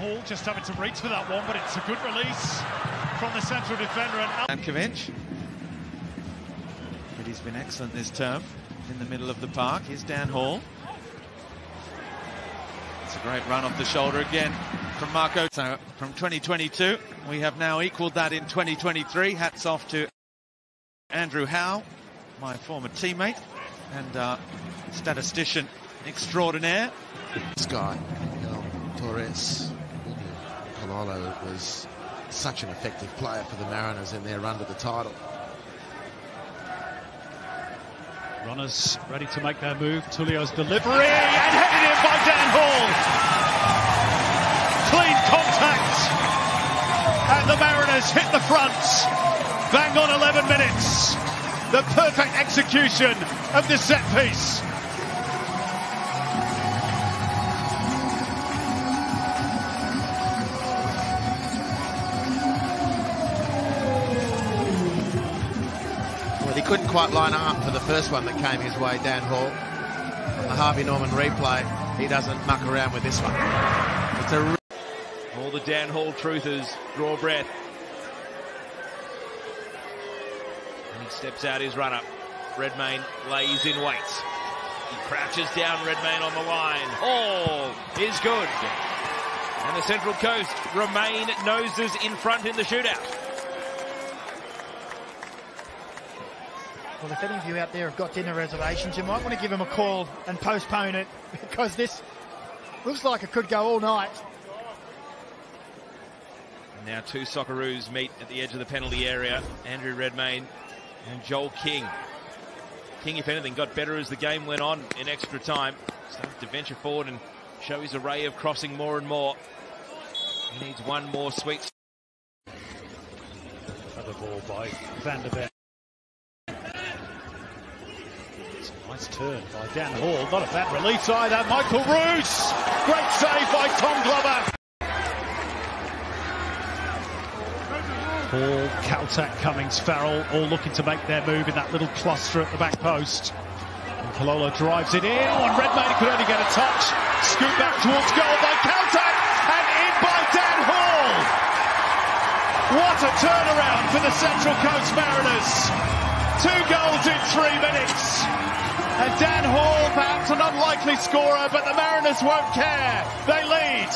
Hall just having to reach for that one, but it's a good release from the central defender. And Ankovic. But he's been excellent this term in the middle of the park. Here's Dan Hall. It's a great run off the shoulder again from Marco. So from 2022, we have now equalled that in 2023. Hats off to Andrew Howe, my former teammate and statistician extraordinaire. This guy, Torres, Pololo, was such an effective player for the Mariners in their run to the title. Runners ready to make their move. Tulio's delivery and headed in by Dan Hall. Clean contact. And the Mariners hit the front. Bang on 11 minutes. The perfect execution of the set piece. Well, he couldn't quite line up for the first one that came his way, Dan Hall. On the Harvey Norman replay, he doesn't muck around with this one. It's a... All the Dan Hall truthers draw breath. And he steps out his run-up. Redmayne lays in wait. He crouches down Redmayne on the line. Hall is good. And the Central Coast remain noses in front in the shootout. Well, if any of you out there have got dinner reservations, you might want to give them a call and postpone it, because this looks like it could go all night. Now two Socceroos meet at the edge of the penalty area. Andrew Redmayne and Joel King. King, if anything, got better as the game went on in extra time. Started to venture forward and show his array of crossing more and more. He needs one more sweet. Another ball by Van der Beek. Nice turn by Dan Hall. Not a bad release either. Michael Roos. Great save by Tom Glover. Hall, Caltac, Cummings, Farrell, all looking to make their move in that little cluster at the back post. And Pololo drives it in. Oh, and Redmayne could only get a touch. Scoot back towards goal by Caltac. And in by Dan Hall. What a turnaround for the Central Coast Mariners. 2 goals in 3 minutes. And Dan Hall, perhaps an unlikely scorer, but the Mariners won't care. They lead.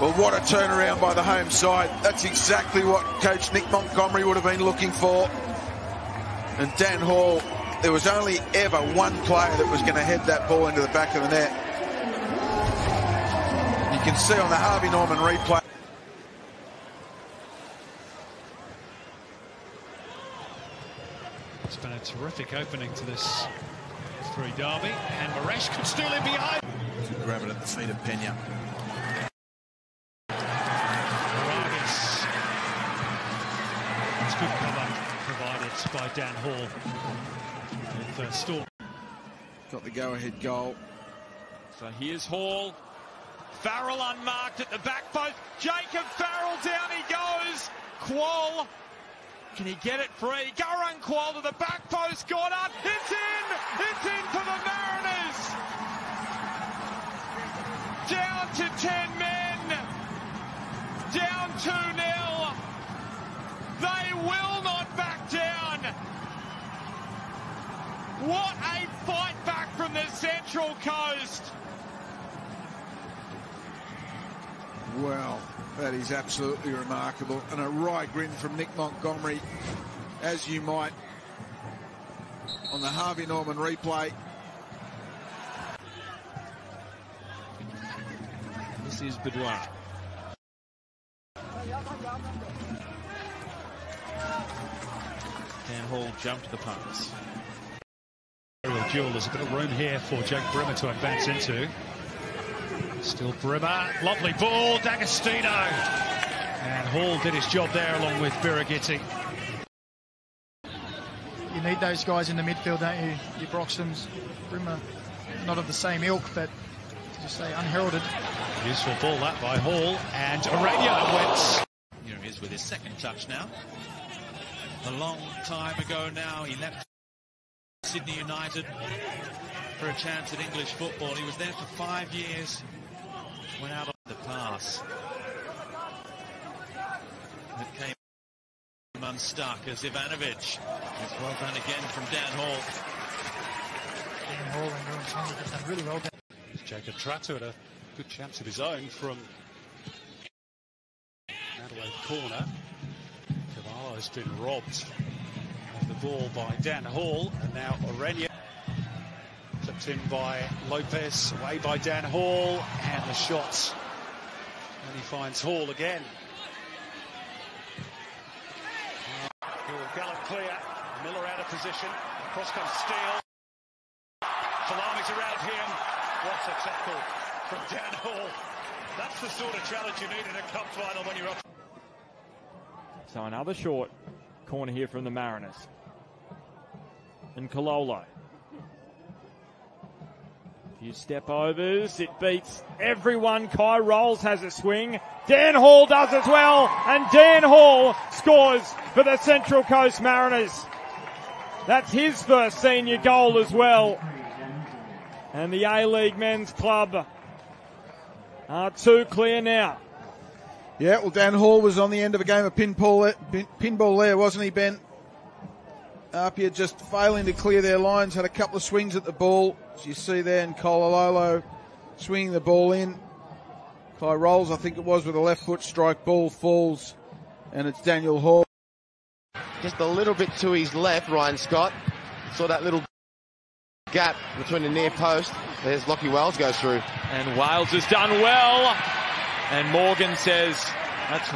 Well, what a turnaround by the home side. That's exactly what coach Nick Montgomery would have been looking for. And Dan Hall, there was only ever one player that was going to head that ball into the back of the net. You can see on the Harvey Norman replay. It's been a terrific opening to this 3 derby, and Maresh could steal in behind. To grab it at the feet of Pena. Moragas. It's good cover provided by Dan Hall. With Storm. Got the go-ahead goal. So here's Hall. Farrell unmarked at the back post. Jacob Farrell, down he goes. Qual. Can he get it free? Gurung Qual to the back post. Goddard. It's in! It's in for the Mariners! Down to 10 men. Down 2-0. They will not back down. What a fight back from the Central Coast. Well, that is absolutely remarkable. And a wry grin from Nick Montgomery, as you might on the Harvey Norman replay. This is Bedouin. Dan Hall jumped the pass. Aerial duel. There's a bit of room here for Jake Brimmer to advance into. Still Brimmer. Lovely ball. D'Agostino. And Hall did his job there along with Birighitti. You need those guys in the midfield, don't you? Your Broxtons, Brimmer, not of the same ilk, but just say unheralded. Useful ball that by Hall, and Aurelio went. Here he is with his second touch now. A long time ago now, he left Sydney United for a chance at English football. He was there for 5 years. Went out on the pass. It came unstuck as Ivanovic. It's well done again from Dan Hall. Dan Hall and Rowan Tonga just done really well. Jacob Tratter had a good chance of his own from Adelaide corner. Cavallo's been robbed of the ball by Dan Hall, and now Orenia. Flipped in by Lopez, away by Dan Hall, and the shot. And he finds Hall again. Gallup clear, Miller out of position, cross comes Steele. Salami's around him. What a tackle from Dan Hall. That's the sort of challenge you need in a cup final when you're up. So another short corner here from the Mariners. And Kololo. Few step overs, it beats everyone. Kai Rolls has a swing. Dan Hall does as well, and Dan Hall scores for the Central Coast Mariners. That's his first senior goal as well. And the A-League Men's Club are 2 clear now. Yeah, well, Dan Hall was on the end of a game of pinball there, wasn't he, Ben? Apia just failing to clear their lines, had a couple of swings at the ball, as you see there, and Kololo swinging the ball in. Kai Rolls, I think it was, with a left foot strike, ball falls, and it's Daniel Hall. Just a little bit to his left, Ryan Scott. Saw that little gap between the near post. There's Lockie Wales goes through. And Wales has done well. And Morgan says that's